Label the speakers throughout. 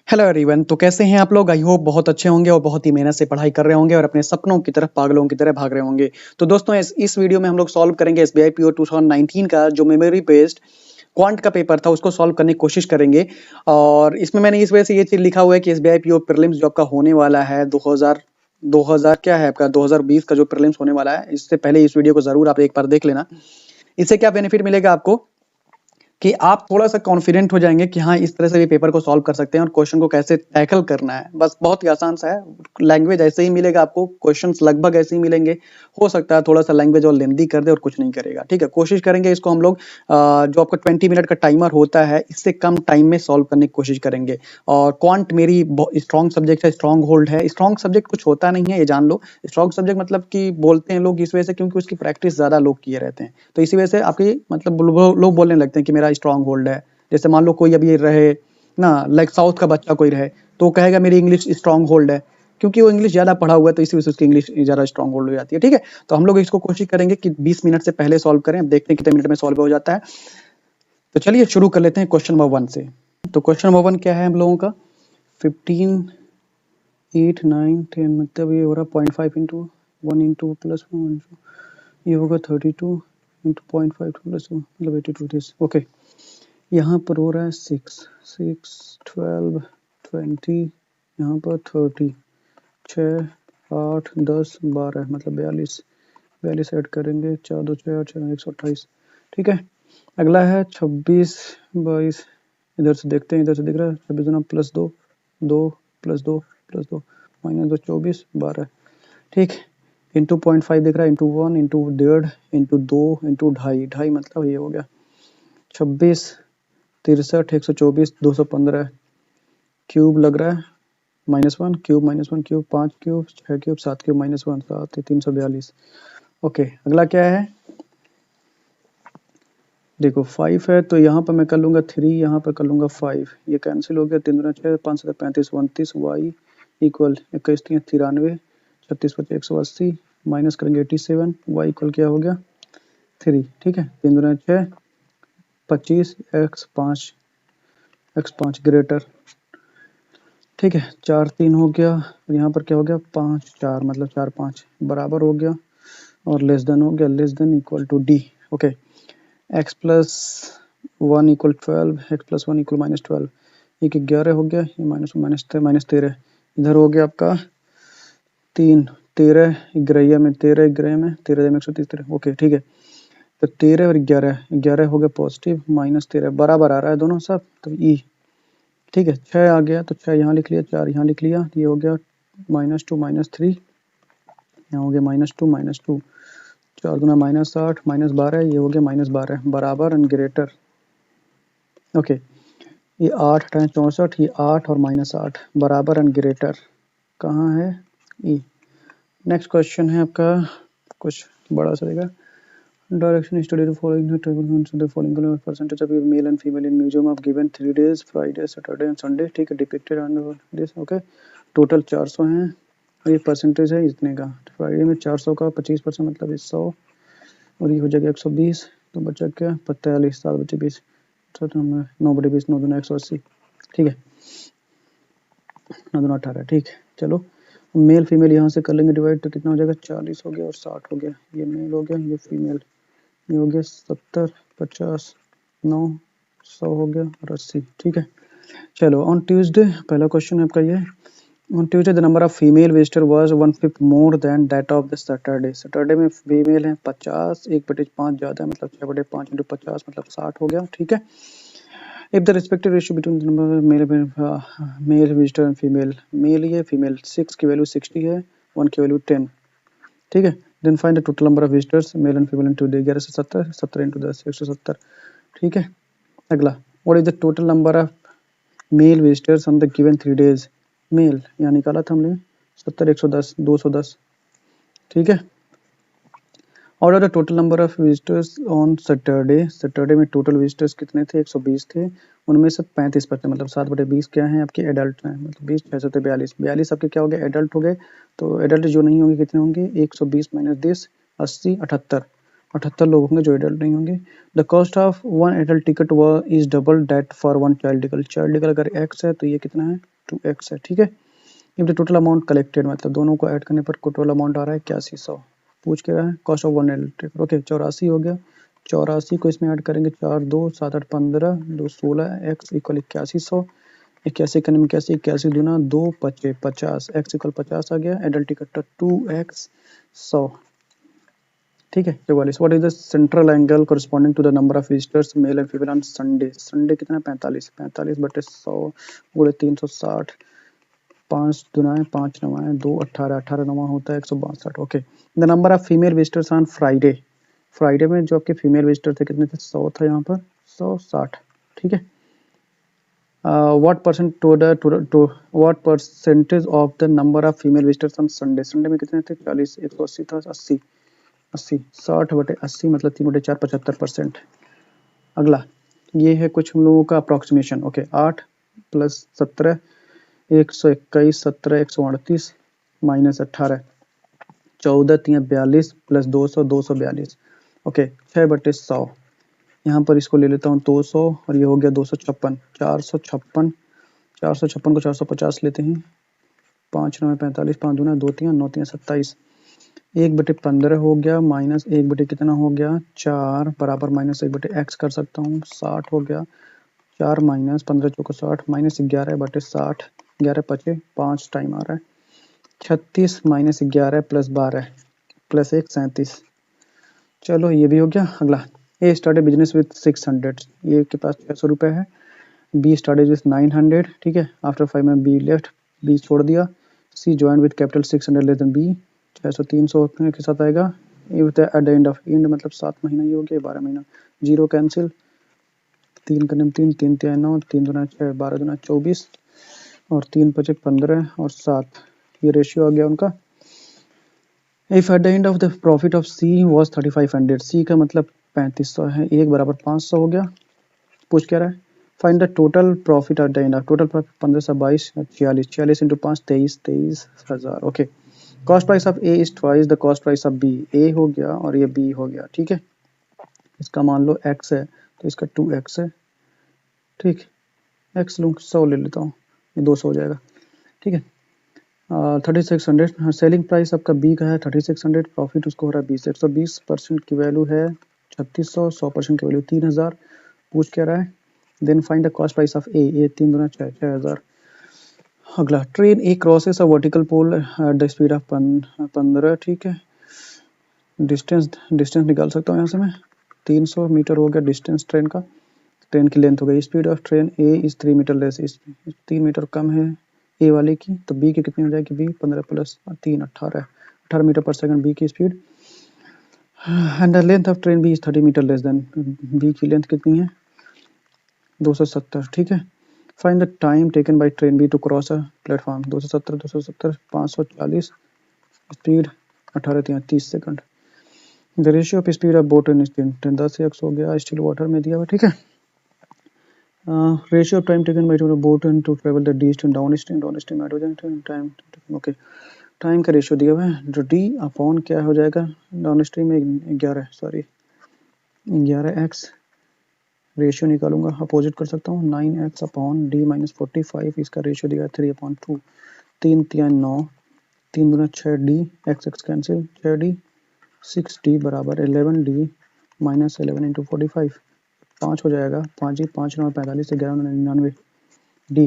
Speaker 1: Hello everyone. तो कैसे हैं आप लोग? आई होप बहुत अच्छे होंगे और बहुत ही मेहनत से पढ़ाई कर रहे होंगे और अपने सपनों की तरफ पागलों की तरह भाग रहे होंगे। तो दोस्तों इस वीडियो में हम लोग सॉल्व करेंगे एसबीआई पीओ 2019 का जो मेमोरी बेस्ड क्वांट का पेपर था उसको सॉल्व करने की कोशिश करेंगे। और इसमें मैंने इस वजह से ये चीज लिखा हुआ है कि एसबीआई पीओ प्रीलिम्स जो आपका होने वाला है 2000 क्या है आपका 2020 का जो प्रीलिम्स होने वाला है, इससे पहले इस वीडियो को जरूर आप एक बार देख लेना। इससे क्या बेनिफिट मिलेगा आपको कि आप थोड़ा-सा कॉन्फिडेंट हो जाएँगे कि हाँ, इस तरह से भी पेपर को सॉल्व कर सकते हैं और क्वेश्चन को कैसे टैकल करना है। बस बहुत ही आसान सा है। लैंग्वेज ऐसे ही मिलेगा आपको, क्वेश्चंस लगभग ऐसे ही मिलेंगे। हो सकता है थोड़ा-सा लैंग्वेज और लेंथी कर दे और कुछ नहीं करेगा, ठीक है? कोशिश करेंगे इसको हम लोग जो आपका 20 मिनट का टाइमर होता है, इससे कम टाइम में सॉल्व करने की कोशिश करेंगे। और क्वांट मेरी स्ट्रॉन्ग सब्जेक्ट है, स्ट्रॉन्ग होल्ड है। स्ट्रॉन्ग सब्जेक्ट कुछ होता नहीं है, ये जान लो। स्ट्रॉन्ग सब्जेक्ट मतलब कि बोलते हैं लोग इस वजह से क्योंकि उसकी प्रैक्टिस ज़्यादा लोग किए रहते हैं। तो इसी वजह से आपकी मतलब लोग बोलने लगते हैं कि मेरा स्ट्रॉन्ग होल्ड है। जैसे मान लो कोई अभी रहे ना, लाइक साउथ का बच्चा कोई रहे तो कहेगा मेरी इंग्लिश स्ट्रॉन्ग होल्ड है, क्योंकि वो इंग्लिश ज्यादा पढ़ा हुआ है तो इसी वजह से उसकी इंग्लिश ज्यादा स्ट्रॉन्ग होल्ड हो जाती है। ठीक है, तो हम लोग इसको कोशिश करेंगे कि 20 मिनट से पहले सॉल्व करें। अब देखते हैं कितने मिनट में सॉल्व हो जाता है। तो चलिए शुरू कर लेते हैं क्वेश्चन नंबर 1 से। तो क्वेश्चन नंबर 1 क्या है हम लोगों का? 15 8 9 10 मतलब ये हो रहा 0.5 इंटू 1 इंटू प्लस 1, ये होगा 32 इंटू 0.5 प्लस 1 मतलब 82 दिस। ओके, यहाँ पर हो रहा है 6 6 12 20, यहाँ पर 30 6 8 10 12 मतलब 42 ऐड करेंगे, 4 2 6 8 6 128। ठीक है, अगला है 26 22। इधर से देखते हैं, इधर से दिख रहा है 26 गुना प्लस 2 2 प्लस 2 प्लस 2 माइनस 2 24 12। ठीक, इंटू 0.5 दिख रहा है, इंटू 1 इंटू 1.5 इंटू 2 इंटू 2.5 मतलब ये हो गया 26 63 124 215 क्यूब लग रहा है -1 cube -1 cube 5 cube 6 cube 7 cube -1 7 342। Okay, अगला क्या है? देखो 5 है तो यहाँ पर मैं कर लूँगा 3, यहाँ पर कर लूँगा 5, ये कैंसिल हो गया। 3 दूना 6 5 7 35 29 y इक्वल 21 3 93 36 25 180 माइनस करेंगे 87 y इक्वल क्या हो गया 3। ठीक है, 3 दूना 6 25 x 5 ग्रेटर। ठीक है, 4 3 हो गया और यहाँ पर क्या हो गया 5 4 मतलब 4 5 बराबर हो गया और लेस देन हो गया, less than equal to D. Okay, x plus 1 equal 12, x plus 1 equal -12, ये 11 हो गया, ये -13 इधर हो गया आपका 3 13 ग्रहिया में 13 ग्रह में 13 में 130। ओके ठीक है, तो 13 और 11 हो गया पॉजिटिव, -13 बराबर आ रहा है दोनों सब, तो ई। ठीक है, 6 आ गया तो 6 यहाँ लिख लिया, 4 यहाँ लिख लिया, ये हो गया -2 -3, यहाँ हो गया -2 4 गुना -8 -12, ये हो गया -12 बराबर एंड ग्रेटर। ओके, ये 8 टाइम 64, ये 8 और -8 बराबर एंड ग्रेटर कहाँ है? ई। नेक्स्ट क्वेश्चन है आपका कुछ बड़ा सा देगा। Direction study the following table mentions the following percentage of male and female in museum of given 3 days Friday, Saturday and Sunday। ठीक है, depicted on this। Okay, total 400 हैं और ये परसेंटेज है इतने का। फ्राइडे में 400 का 25% मतलब 100 और ये हो जाएगा 120, तो बचा क्या 45 7 बचे 20 9 बटे 20 9 दूना 180। ठीक है, 9 दूना 18। ठीक है, चलो मेल फीमेल यहाँ से कर लेंगे डिवाइड, तो कितना हो जाएगा 40 हो गया और 60 हो गया। ये मेल हो गया, ये फीमेल, ये हो गया 70 50 9 100 हो गया और 80। ठीक है, चलो ऑन ट्यूसडे पहला क्वेश्चन है आपका ये। On Tuesday the number of female visitor was 1/5 more than that of the Saturday. Saturday में फीमेल है 50, 1/5 ज्यादा है मतलब 6/5 इंटू 50 मतलब 60 हो गया। ठीक है, if the respective ratio between the number male visitor and female, male ये फीमेल 6 की वैल्यू 60 है, 1 की वैल्यू 10। ठीक है, then find the total number of visitors male and female into 11 से 70 70 इंटू 10 170। ठीक है, अगला what is the total number of male visitors on the given 3 days. Male यहाँ निकाला था हमने 70 110 210। ठीक है, और the total number of visitors on Saturday. Saturday में टोटल विजिटर्स कितने थे 120 थे, उनमें से 35% मतलब 7/20 क्या है आपके एडल्ट हैं, मतलब 20 6 7 42 42 आपके क्या हो गए एडल्ट हो गए। तो एडल्ट जो नहीं होंगे कितने होंगे 120 माइनस 10 80 78 लोग होंगे जो एडल्ट नहीं होंगे। The cost of one adult ticket is double that for one child ticket. Child ticket अगर x है तो ये कितना है 2x है, ठीक है। If the total amount collected, मतलब दोनों को ऐड करने पर टोटल अमाउंट आ रहा है 8100। पूछ के रहा है कॉस्ट ऑफ 1 इलेक्ट्रिक, ओके 84 हो गया। 84 को इसमें ऐड करेंगे, 4 2 7 8 15 2 16 x इक्वल 8100। 81 करने में 81, 81 दूना 2 पचे 50, x इक्वल 50 आ गया। एडल्ट इकट्ठा 2x 100, ठीक है। 44, what is the central angle corresponding to the number of visitors male and female on Sunday. Sunday कितना 45, 45 बटे 100 गुणे 360, 5 दुनाएं 5 नवाएं 2 18, 18 नवा होता है 162, okay. The number of female visitors on Friday, Friday में जो आपके फीमेल विजिटर थे कितने थे, 100 था यहाँ पर, 160, ठीक है। What percentage of the number of female visitors on Sunday, Sunday में कितने थे 40, 180 था, 80, 80 60 बटे 80 मतलब 3 बटे 4 75%। अगला ये है कुछ हम लोगों का approximation, okay. 8 plus 17 121, 17 138 minus 18 14 3 42 plus 200 242, okay. 6 बटे 100, यहाँ पर इसको ले लेता हूँ 200 और ये हो गया 256, 456, 456 को 450 लेते हैं, 5 9 45, 5 दूना 2 3 9 3 27, 1 बटे 15 हो गया, माइनस 1 बटे कितना हो गया 4 बराबर माइनस 1 बटे x कर सकता हूँ, 60 हो गया। 4 माइनस 15 चौको 60 माइनस 11 बटे 60, 11 पचे 5 टाइम आ रहा है। 36 माइनस 11 प्लस 12 प्लस 1 37, चलो ये भी हो गया। अगला ए स्टार्टेड बिजनेस विद 600, ये के पास 600 रुपये है। बी स्टार्टेड विद 900, ठीक है। आफ्टर 5 में बी लेफ्ट, बी छोड़ दिया। C join with capital 600 less than B, 600 300 के साथ आएगा। If the at the end of end मतलब 7 महीना ये हो गया, 12 महीना, 0 कैंसिल, 3 करने में 3 3 3 9 3 दूना 6 12 दूना 24 और 3 बचे 15 और 7, ये रेशियो आ गया उनका। If at the end of the profit of she was 3500, सी का मतलब 3500 है, 1 बराबर 500 हो गया। पूछ क्या रहा है, find the total profit at the end of, total profit 15 22 46, 46 into 5 23 23,000, okay. Cost price of A is twice the cost price of B, A हो गया और ये बी हो गया, ठीक है। इसका मान लो x है तो इसका 2x है, ठीक। x लूँ 100 ले लेता हूँ, ये 200 हो जाएगा, ठीक है। 3600, सेलिंग प्राइस आपका बी का है 3600, प्रॉफिट उसको हो रहा है 20, 120% की वैल्यू है 3600, 100% की वैल्यू 3000। पूछ क्या रहा है, then find the cost price of A, ये 3 दूना 6 6000। अगला train A crosses a vertical pole at the speed of 15, ठीक है। डिस्टेंस निकाल सकता हूँ यहाँ से मैं, 300 मीटर हो गया डिस्टेंस ट्रेन का। ट्रेन की लेंथ हो गई, speed of train A is 3 metre less, 3 metre कम है ए वाले की, तो बी की कितनी हो जाएगी, B 15 plus 3 18 meter per second B की speed. And the length of train B is 30 meter less than, B की लेंथ कितनी है 270, ठीक है। Find the time taken by train B to cross a platform, 270 540, speed 18 30 second. The ratio of speed of boat in stream 10 से x हो गया, still water में दिया हुआ, ठीक है। Ratio of time taken by boat to travel the D stream down stream hydrogen time, okay. Time का ratio दिया हुआ है, जो डी अपॉन क्या हो जाएगा डाउन स्ट्रीम में 11x, रेशियो निकालूंगा अपोजिट कर सकता हूँ, 9x अपॉन डी माइनस 45, इसका रेशियो दिया 3/2, 3 3 9, 3 दूना 6d, x cancel 6d, 6d बराबर 11d माइनस 11 इंटू 45, 5 हो जाएगा, 5 5 9 45 से 11 99 डी।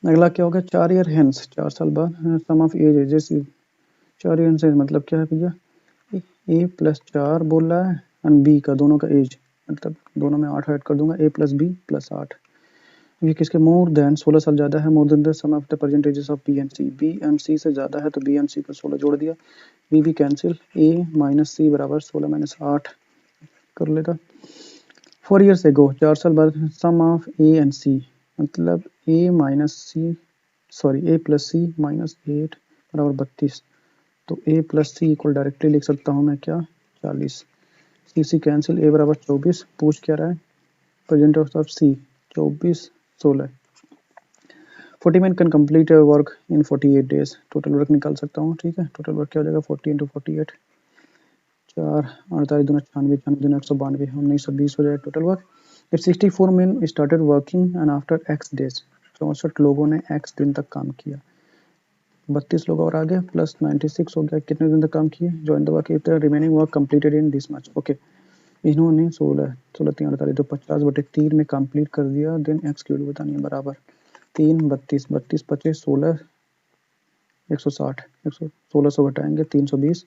Speaker 1: अगला क्या होगा, 4 ईयर हेंस, 4 साल बाद, सम ऑफ एजेस, 4 ईयर हेंस मतलब क्या है भैया, ए प्लस 4 बोल रहा है एंड बी का दोनों का एज, मतलब दोनों में 8 ऐड कर दूंगा, ए प्लस बी प्लस 8, ये किसके मोर देन 16 साल ज़्यादा है, more than the sum of the percentages of B and C से ज़्यादा है तो बी एंड सी को 16 जोड़ दिया, बी भी कैंसिल, ए माइनस सी बराबर 16 माइनस 8 कर लेगा। 4 ईयर्स एगो, 4 साल बाद, सम ऑफ ए एंड सी मतलब ए माइनस सी, सॉरी ए प्लस सी माइनस 8 बराबर 32, तो ए प्लस सी इक्वल डायरेक्टली लिख सकता हूँ मैं क्या 40, सी सी कैंसिल, ए बराबर 24। पूछ क्या रहा है, present of C 24 16, 40 man can complete work in 48 days, total work निकाल सकता हूँ, ठीक है। टोटल वर्क क्या हो जाएगा 40 इंटू 48, 4 48 दूना 96, 96 दूना 192, 1920 हो जाएगा total work. If 64 man started working and after x days, 64 लोगों ने x दिन तक काम किया, 32 लोग और आगे प्लस 96 हो गया, कितने दिन तक काम किए, join the work if the remaining work completed in this much. Okay, इन्होंने 16 16 3 48 तो 50/3 में कंप्लीट कर दिया। देन x की वैल्यू बतानी है, बराबर 3 32 32 25 16 160 1600 घटाएंगे 320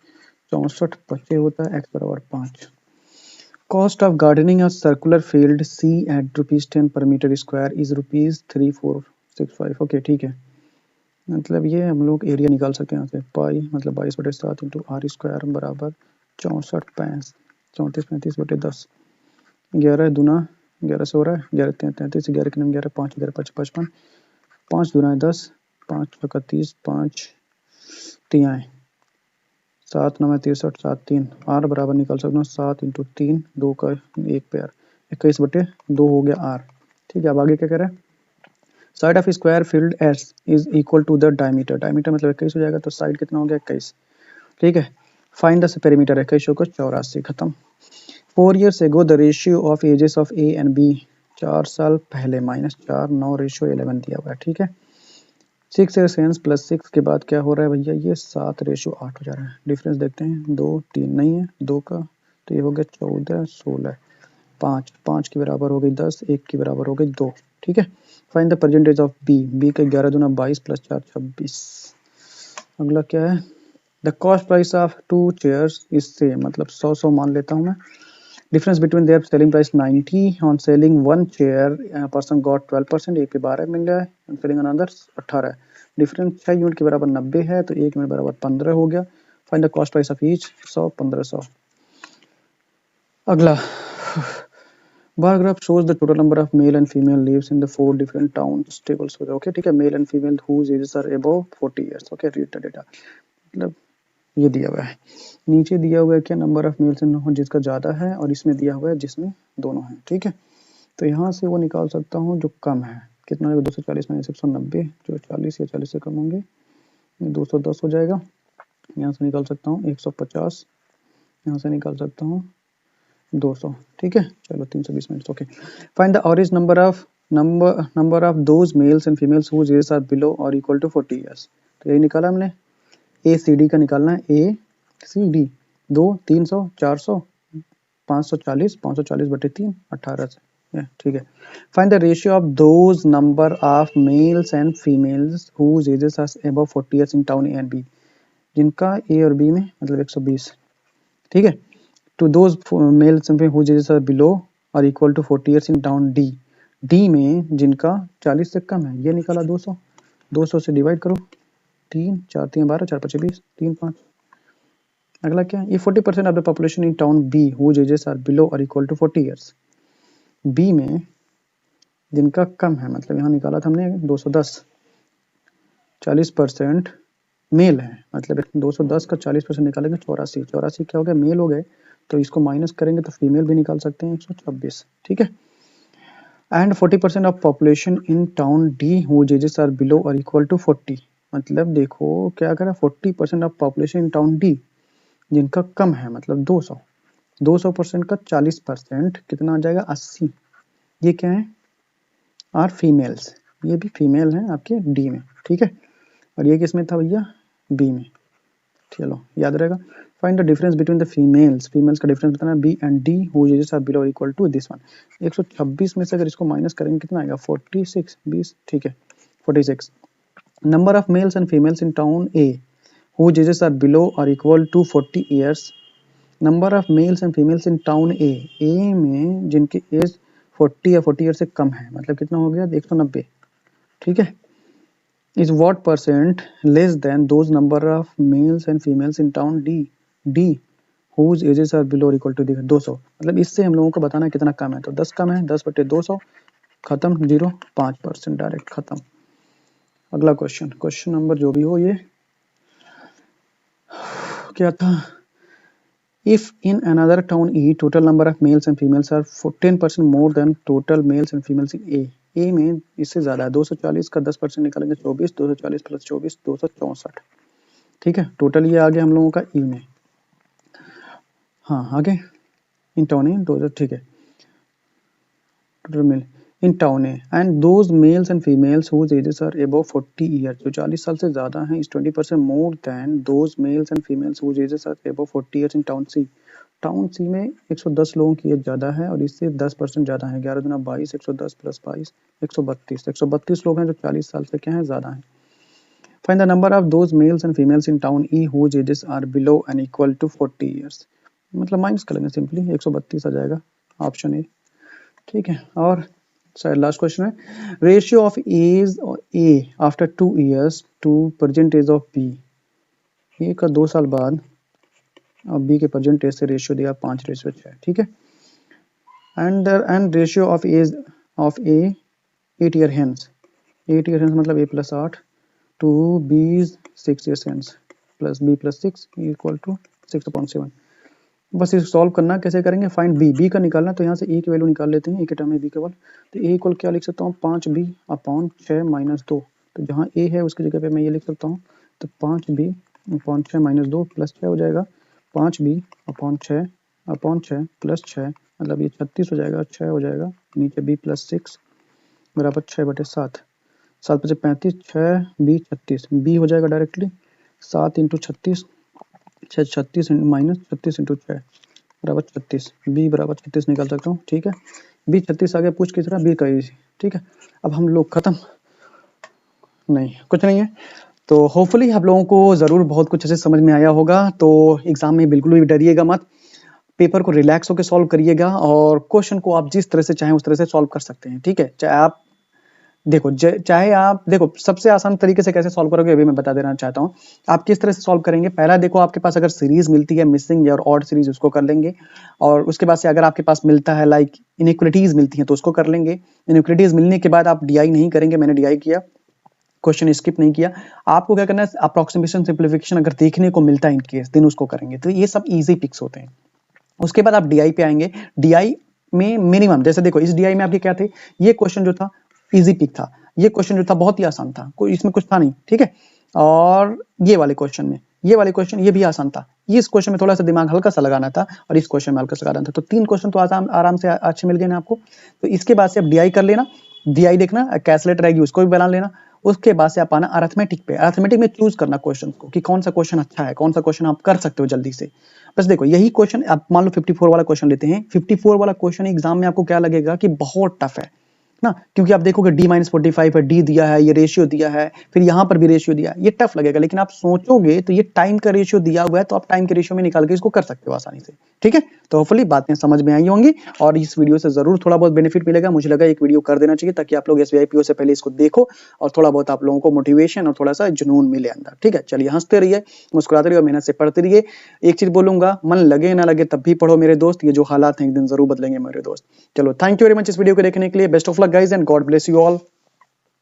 Speaker 1: 64 25 होता है, x बराबर 5। Cost of gardening a circular field C at ₹10 per meter square is ₹3465। Okay ठीक है, मतलब ये हम लोग एरिया निकाल सकते हैं यहाँ से, पाई मतलब 22/7 इंटू आर स्क्वायर बराबर 34/35 11 दूना 11 से हो रहा है, 11 33 11 के 11 5 11 5 55 5 दूना 10 5 का 30 5 तियाएँ 7 9 63 7 3 आर बराबर निकाल सकता हूँ 7 इंटू 3 2 का 1 पेयर 21/2 हो गया आर। ठीक है, अब आगे क्या कह रहा है, side of square field S is equal to the diameter, diameter मतलब 21 हो जाएगा, तो साइड कितना हो गया 21। ठीक है, फाइंड द पेरीमीटर, 21 को 84 खत्म। 4 years ago the ratio of ages of A and B, 4 साल पहले -4 9 रेशियो 11 दिया हुआ है। ठीक है, 6 years hence प्लस 6 के बाद क्या हो रहा है भैया, ये 7 रेशियो 8 हो जा रहा है। डिफरेंस देखते हैं, 2 3 नहीं है 2 का, तो ये हो गया 14 16 5 5 के बराबर हो गई 10 1 के बराबर हो गई 2। ठीक है, find the percentage of B, B का 11 दूना 22 प्लस 4 26। अगला क्या है, the cost price of 2 chairs is same, मतलब 100 मान लेता हूँ मैं। Difference between their selling price 90 on selling 1 chair person got 12%, एक पे 12 मिल रहा है, ऑन सेलिंग अनदर 18 है। डिफरेंस 6 यूनिट के बराबर 90 है, तो 1 यूनिट बराबर 15 हो गया। Find the cost price of each, 100 1500। अगला, bar graph shows the total number of male and female lives in the 4 different towns tables। Okay ठीक है, mail and female whose ages are above 40 years। Okay, read the data, मतलब ये दिया हुआ है, नीचे दिया हुआ है क्या, नंबर ऑफ मेल्स एंड जिसका ज़्यादा है, और इसमें दिया हुआ है जिसमें दोनों हैं। ठीक है, तो यहाँ से वो निकाल सकता हूँ जो कम है, कितना है 240 माइनस 190, जो 40 या 40 से कम होंगे 210 हो जाएगा। यहाँ से निकाल सकता हूँ 150, यहाँ से निकाल सकता हूँ 200। ठीक है, चलो 320 minutes. Okay, find the average number of those males and females whose ages are below और इक्वल टू 40 इयर्स। तो यही निकाला हमने, ए सी डी का निकालना है, ए सी डी 2 300 400 540 540/3 18 से। ठीक है, find the ratio of those number of males and females whose ages are above 40 years in town A and B, जिनका ए और बी में मतलब 120। ठीक है, to those males whose ages are below or equal to 40 years in town D, D में जिनका 40 से कम है, ये निकाला 200, 200 से डिवाइड करो, 3 4 3 12 4 5 20 3 5। अगला क्या है, ये 40% of the population in town B whose ages are below or equal to 40 years, B में जिनका कम है, मतलब यहाँ निकाला था हमने 210, 40% मेल है, मतलब 210 का 40% निकालेंगे 84, 84 क्या हो गया, मेल हो गए, तो इसको माइनस करेंगे तो फीमेल भी निकाल सकते हैं 126। ठीक है, and 40% of population in town D whose ages are below और इक्वल टू 40, मतलब देखो क्या करा, 40% of population in town D जिनका कम है, मतलब 200, 200% का 40% कितना आ जाएगा 80। ये क्या है, आर फीमेल्स, ये भी फीमेल हैं आपके डी में। ठीक है, और ये किस में था भैया, बी में। चलो याद रहेगा। Find the difference between the females, females का डिफरेंस बताना, B and D whose ages are below और इक्वल टू दिस वन। 126 में से अगर इसको माइनस करेंगे कितना आएगा, 46 20। ठीक है, 46। Number of males and females in town A whose ages are below और equal to 40 years, number of males and females in town A में जिनकी एज 40 या 40 ईयर से कम है, मतलब कितना हो गया 190। ठीक है, is what percent less than those number of males and females in town D whose ages are below or equal to 200, मतलब इससे हम लोगों को बताना कितना कम है, तो 10 कम है, 10/200 खत्म, 0 5% डायरेक्ट खत्म। अगला क्वेश्चन, क्वेश्चन नंबर जो भी हो, ये क्या था, if in another town E total number of males and females are 10% more than total males and females in A में इससे ज़्यादा है, 240 का 10% निकालेंगे 24, 240 प्लस 24 264। ठीक है, टोटल ये आ गया हम लोगों का ई में। हाँ आगे इन टाउन इन 2000। ठीक है, टोटल मेल इन टाउन है, and those males and females whose ages are above 40 years, जो 40 साल से ज़्यादा हैं, is 20% more than those males and females whose ages are above 40 years in town C. Town C में 110 लोगों की as ज़्यादा है और इससे 10% ज़्यादा है। 11 दूना 22, 110 प्लस 22 132। 132 लोग हैं जो 40 साल से क्या है ज़्यादा हैं। Find the number of those males and females in town E whose ages are below and equal to 40 years. मतलब माइनस करेंगे सिंपली, 132 आ जाएगा ऑप्शन ए। ठीक है, और लास्ट क्वेश्चन है, ratio of age A after 2 years to present age of B. A का 2 साल बाद और बी के प्रेजेंट एज से रेशियो दिया 5:6। ठीक है, and ratio of age of A 8 year hence. 8 year hence मतलब A plus 8 to B 6 year hence plus B plus 6 equal to 6/7। बस इसे सॉल्व करना, कैसे करेंगे, फाइंड बी। बी का निकालना, तो यहाँ से ए की वैल्यू निकाल लेते हैं, ए के टर्म में बी केवल। तो ए इक्वल क्या लिख सकता हूँ, 5b अपॉन 6 माइनस 2। तो जहाँ ए है उसकी जगह पे मैं ये लिख सकता हूँ, तो 5b अपॉन 6 माइनस 2 प्लस 6 हो जाएगा। 5b अपॉन 6 प्लस 6 मतलब ये 36 हो जाएगा, 6 हो जाएगा, नीचे b प्लस 6 बराबर 6/7। 7 × 5 = 35, 6b 36, b हो जाएगा डायरेक्टली 7 × 36, 36 माइनस 36 × 6 बराबर 36। बी बराबर 36 निकाल सकता हूँ। ठीक है, बी 36 आ गया, पूछ किस तरह बी का इजी। ठीक है, अब हम लोग खत्म, नहीं कुछ नहीं है। तो होपफुली आप लोगों को ज़रूर बहुत कुछ अच्छे समझ में आया होगा। तो एग्जाम में बिल्कुल भी डरिएगा मत, पेपर को रिलैक्स होकर सॉल्व करिएगा और क्वेश्चन को आप जिस तरह से चाहें उस तरह से सॉल्व कर सकते हैं। ठीक है, चाहे आप देखो चाहे आप देखो सबसे आसान तरीके से कैसे सॉल्व करोगे अभी मैं बता देना चाहता हूँ। आप किस तरह से सॉल्व करेंगे, पहला देखो आपके पास अगर सीरीज मिलती है मिसिंग या और ऑड सीरीज उसको कर लेंगे, और उसके बाद से अगर आपके पास मिलता है लाइक इनइक्वालिटीज मिलती हैं तो उसको कर लेंगे। इनइक्वालिटीज मिलने के बाद आप डीआई नहीं करेंगे, मैंने डीआई किया, क्वेश्चन स्किप नहीं किया। आपको क्या करना है, अप्रोक्सीमेशन सिंप्लीफिकेशन अगर देखने को मिलता है इनकेस देन उसको करेंगे। तो ये सब इजी पिक्स होते हैं। उसके बाद आप डीआई पे आएंगे। डीआई में मिनिमम, जैसे देखो इस डीआई में आपके क्या थे, ये क्वेश्चन जो था इजी पिक था, ये क्वेश्चन जो था बहुत ही आसान था, कोई इसमें कुछ था नहीं। ठीक है, और ये वाले क्वेश्चन में ये वाले क्वेश्चन ये भी आसान था, ये इस क्वेश्चन में थोड़ा सा दिमाग हल्का सा लगाना था और इस क्वेश्चन में हल्का सा लगाना था। तो 3 क्वेश्चन तो आराम से अच्छे मिल गए ना आपको। तो इसके बाद से आप डीआई कर लेना, डीआई देखना, कैलकुलेटर रहेगी उसको भी बना लेना। उसके बाद से आप आना अरिथमेटिक पे। अरिथमेटिक में चूज करना क्वेश्चन को कि कौन सा क्वेश्चन अच्छा है, कौन सा क्वेश्चन आप कर सकते हो जल्दी से। बस देखो यही क्वेश्चन आप मान लो 54 वाला क्वेश्चन लेते हैं। 54 वाला क्वेश्चन एग्जाम में आपको क्या लगेगा कि बहुत टफ है ना, क्योंकि आप देखोगे d-45 है, डी दिया है, ये रेशियो दिया है, फिर यहाँ पर भी रेशियो दिया है, ये टफ लगेगा। लेकिन आप सोचोगे तो ये टाइम का रेशियो दिया हुआ है, तो आप टाइम के रेशियो में निकाल के इसको कर सकते हो आसानी से। ठीक है, तो होपफुली बातें समझ में आई होंगी और इस वीडियो से जरूर थोड़ा बहुत बेनिफिट मिलेगा। मुझे लगा एक वीडियो कर देना चाहिए ताकि आप लोग SBI PO से पहले इसको देखो और थोड़ा बहुत आप लोगों को मोटिवेशन और थोड़ा सा जुनून मिले अंदर। ठीक है, चलिए हंसते रहिए, मुस्कुराते रहिए और मेहनत से पढ़ते रहिए। एक चीज बोलूंगा, मन लगे ना लगे तब भी पढ़ो मेरे दोस्त, ये जो हालात हैं एक दिन जरूर बदलेंगे मेरे दोस्त। चलो, थैंक यू वेरी मच इस वीडियो को देखने के लिए। Best of luck guys and God bless you all.